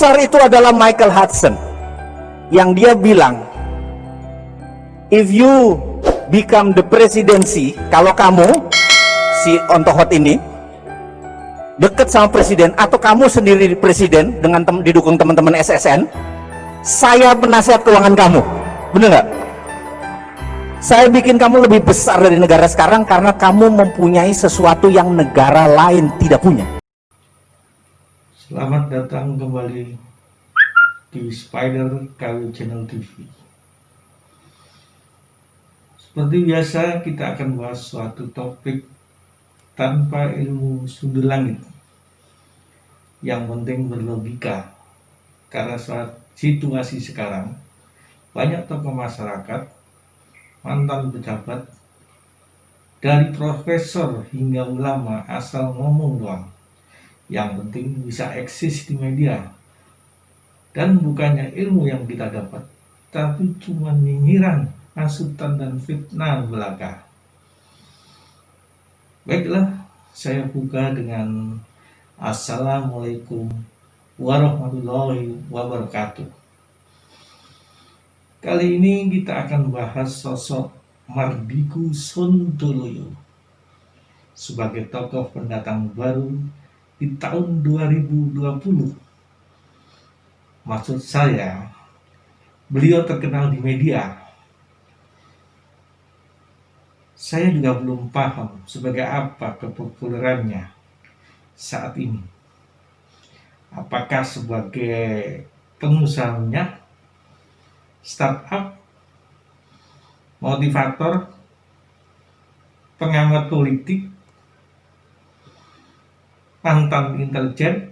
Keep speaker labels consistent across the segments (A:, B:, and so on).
A: besar itu adalah Michael Hudson, yang dia bilang, if you become the presidency, kalau kamu si Ontohot ini deket sama presiden, atau kamu sendiri presiden dengan didukung teman-teman SSN, saya penasihat keuangan kamu. Bener nggak? Saya bikin kamu lebih besar dari negara sekarang karena kamu mempunyai sesuatu yang negara lain tidak punya.
B: Selamat datang kembali di Spider KW Channel TV. Seperti biasa, kita akan bahas suatu topik tanpa ilmu sundul langit. Yang penting berlogika, karena saat situasi sekarang banyak tokoh masyarakat, mantan pejabat, dari profesor hingga ulama asal ngomong doang. Yang penting bisa eksis di media. Dan bukannya ilmu yang kita dapat, tapi cuma nyinyiran, hasutan dan fitnah belaka. Baiklah, saya buka dengan Assalamualaikum warahmatullahi wabarakatuh. Kali ini kita akan bahas sosok Mardigu Sontoloyo sebagai tokoh pendatang baru di tahun 2020. Maksud saya, beliau terkenal di media. Saya juga belum paham sebagai apa kepopulerannya saat ini. Apakah sebagai pengusaha minyak, startup, motivator, pengamat politik, mantan intelijen.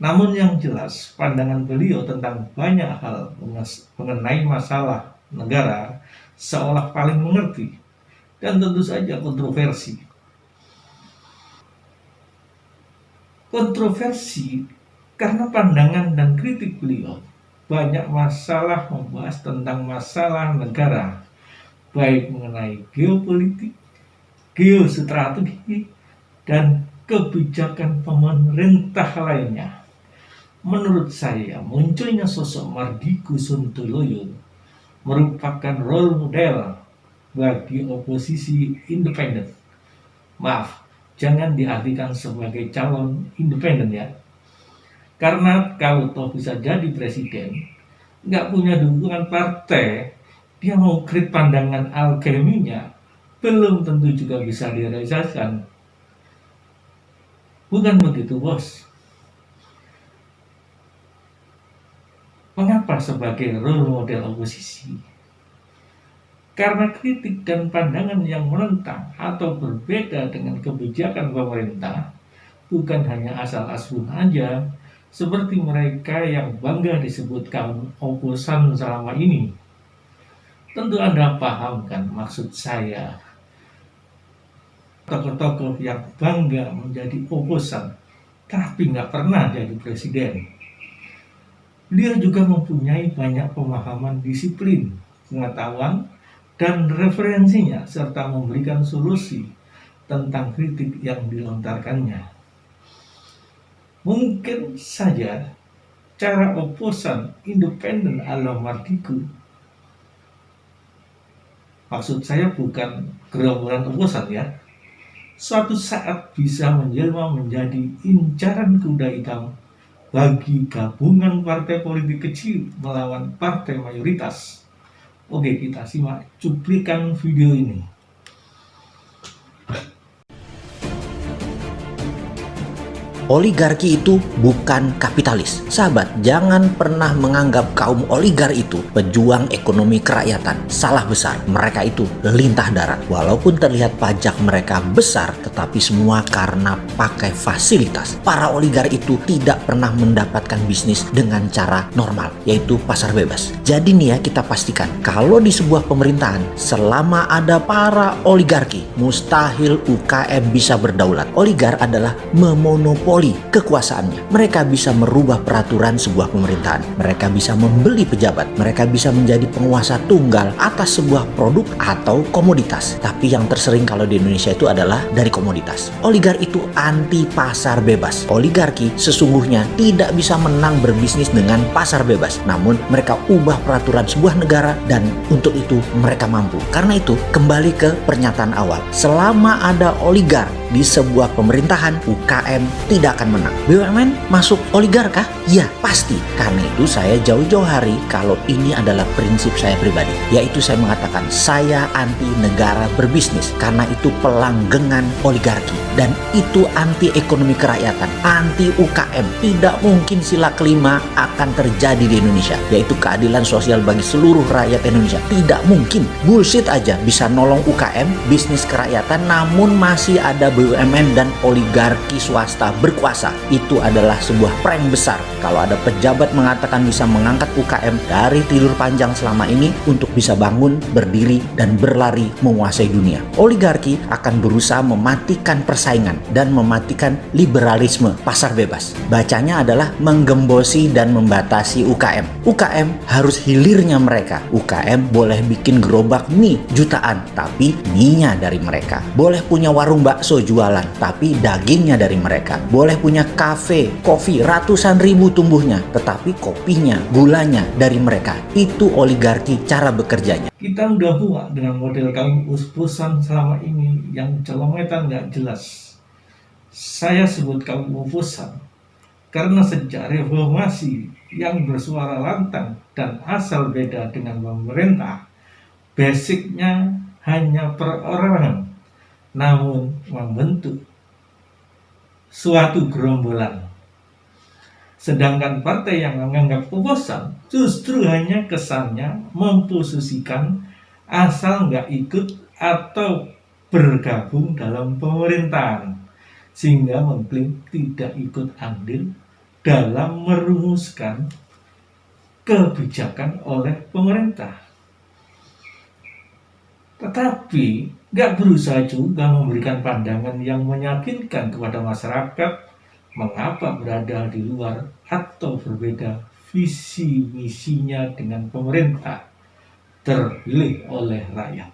B: Namun yang jelas, pandangan beliau tentang banyak hal mengenai masalah negara seolah paling mengerti, dan tentu saja kontroversi. Kontroversi karena pandangan dan kritik beliau banyak masalah, membahas tentang masalah negara, baik mengenai geopolitik, geostrategi, dan kebijakan pemerintah lainnya. Menurut saya, munculnya sosok Mardigu Sontoloyo merupakan role model bagi oposisi independen. Maaf, jangan diartikan sebagai calon independen ya. Karena kalau toh bisa jadi presiden, nggak punya dukungan partai, dia mau kritik pandangan alkeminya, belum tentu juga bisa direalisasikan. Bukan begitu, bos. Mengapa sebagai role model oposisi? Karena kritik dan pandangan yang menentang atau berbeda dengan kebijakan pemerintah bukan hanya asal-asul aja, seperti mereka yang bangga disebut kaum oposan selama ini. Tentu Anda paham kan maksud saya. Tokoh-tokoh yang bangga menjadi oposan, tapi nggak pernah jadi presiden. Dia juga mempunyai banyak pemahaman disiplin, pengetahuan, dan referensinya, serta memberikan solusi tentang kritik yang dilontarkannya. Mungkin saja cara oposan independen ala Mardigu, maksud saya bukan gerombolan oposan ya, suatu saat bisa menjelma menjadi incaran kuda hitam bagi gabungan partai politik kecil melawan partai mayoritas. Oke, kita simak cuplikan video ini.
C: Oligarki itu bukan kapitalis. Sahabat, jangan pernah menganggap kaum oligar itu pejuang ekonomi kerakyatan. Salah besar. Mereka itu lintah darat. Walaupun terlihat pajak mereka besar, tetapi semua karena pakai fasilitas. Para oligar itu tidak pernah mendapatkan bisnis dengan cara normal, yaitu pasar bebas. Jadi nih ya, kita pastikan kalau di sebuah pemerintahan selama ada para oligarki, mustahil UKM bisa berdaulat. Oligar adalah memonopoli monopoli kekuasaannya. Mereka bisa merubah peraturan sebuah pemerintahan. Mereka bisa membeli pejabat. Mereka bisa menjadi penguasa tunggal atas sebuah produk atau komoditas. Tapi yang tersering kalau di Indonesia itu adalah dari komoditas. Oligarki itu anti pasar bebas. Oligarki sesungguhnya tidak bisa menang berbisnis dengan pasar bebas. Namun mereka ubah peraturan sebuah negara dan untuk itu mereka mampu. Karena itu kembali ke pernyataan awal. Selama ada oligark di sebuah pemerintahan, UKM tidak akan menang. BUMN masuk oligark kah? Ya, pasti. Karena itu saya jauh-jauh hari kalau ini adalah prinsip saya pribadi. Yaitu saya mengatakan saya anti negara berbisnis. Karena itu pelanggengan oligarki. Dan itu anti ekonomi kerakyatan, anti UKM. Tidak mungkin sila kelima akan terjadi di Indonesia. Yaitu keadilan sosial bagi seluruh rakyat Indonesia. Tidak mungkin. Bullshit aja bisa nolong UKM, bisnis kerakyatan, namun masih ada BUMN dan oligarki swasta berkuasa. Itu adalah sebuah prank besar. Kalau ada pejabat mengatakan bisa mengangkat UKM dari tidur panjang selama ini untuk bisa bangun, berdiri, dan berlari menguasai dunia. Oligarki akan berusaha mematikan persaingan dan mematikan liberalisme pasar bebas. Bacanya adalah menggembosi dan membatasi UKM. UKM harus hilirnya mereka. UKM boleh bikin gerobak mie jutaan, tapi mie-nya dari mereka. Boleh punya warung bakso jualan, tapi dagingnya dari mereka. Boleh punya kafe, kopi ratusan ribu tumbuhnya, tetapi kopinya, gulanya dari mereka. Itu oligarki cara bekerjanya.
B: Kita udah muak dengan model kaum us-usan selama ini yang celometan nggak jelas. Saya sebut kaum us-usan karena sejak reformasi yang bersuara lantang dan asal beda dengan pemerintah, basicnya hanya perorangan, namun membentuk suatu gerombolan. Sedangkan partai yang menganggap oposan justru hanya kesannya memposisikan asal nggak ikut atau bergabung dalam pemerintahan, sehingga mengklaim tidak ikut andil dalam merumuskan kebijakan oleh pemerintah. Tetapi nggak berusaha juga memberikan pandangan yang meyakinkan kepada masyarakat mengapa berada di luar atau berbeda visi misinya dengan pemerintah terpilih oleh rakyat.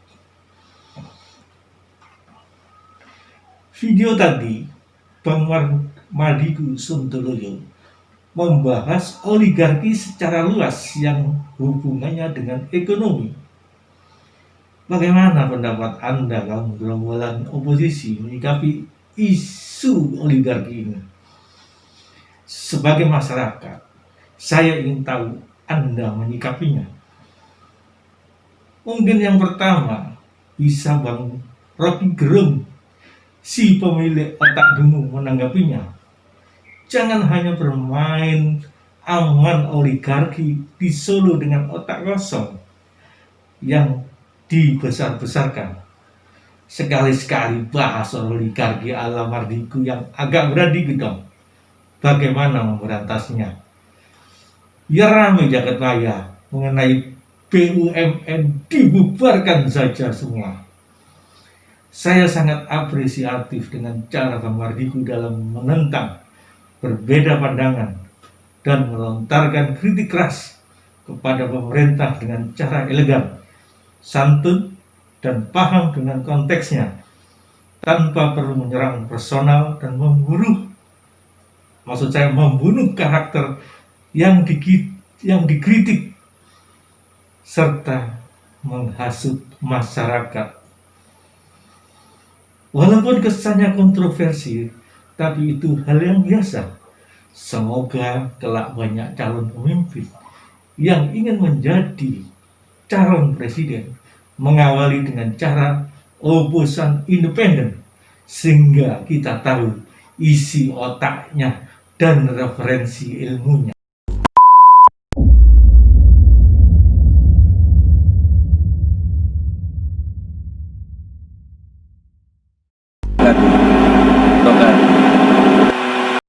B: Video tadi Bang Mardigu Suntoloyo membahas oligarki secara luas yang hubungannya dengan ekonomi. Bagaimana pendapat Anda kaum gerombolan oposisi menyikapi isu oligarki ini? Sebagai masyarakat, saya ingin tahu Anda menyikapinya. Mungkin yang pertama bisa Bang Rocky Gerung, si pemilik otak dungu, menanggapinya. Jangan hanya bermain aman oligarki di Solo dengan otak kosong yang dibesar-besarkan. Sekali-sekali bahas oligarki ala Mardigu yang agak berat dikit dong. Bagaimana memberantasnya? Ya ramai jagat raya mengenai BUMN dibubarkan saja semua. Saya sangat apresiatif dengan cara Bang Mardigu dalam menentang berbeda pandangan dan melontarkan kritik keras kepada pemerintah dengan cara elegan, santun, dan paham dengan konteksnya tanpa perlu menyerang personal dan membunuh karakter yang dikritik serta menghasut masyarakat. Walaupun kesannya kontroversi, tapi itu hal yang biasa. Semoga kelak banyak calon pemimpin yang ingin menjadi calon presiden mengawali dengan cara oposan independen, sehingga kita tahu isi otaknya dan referensi ilmunya.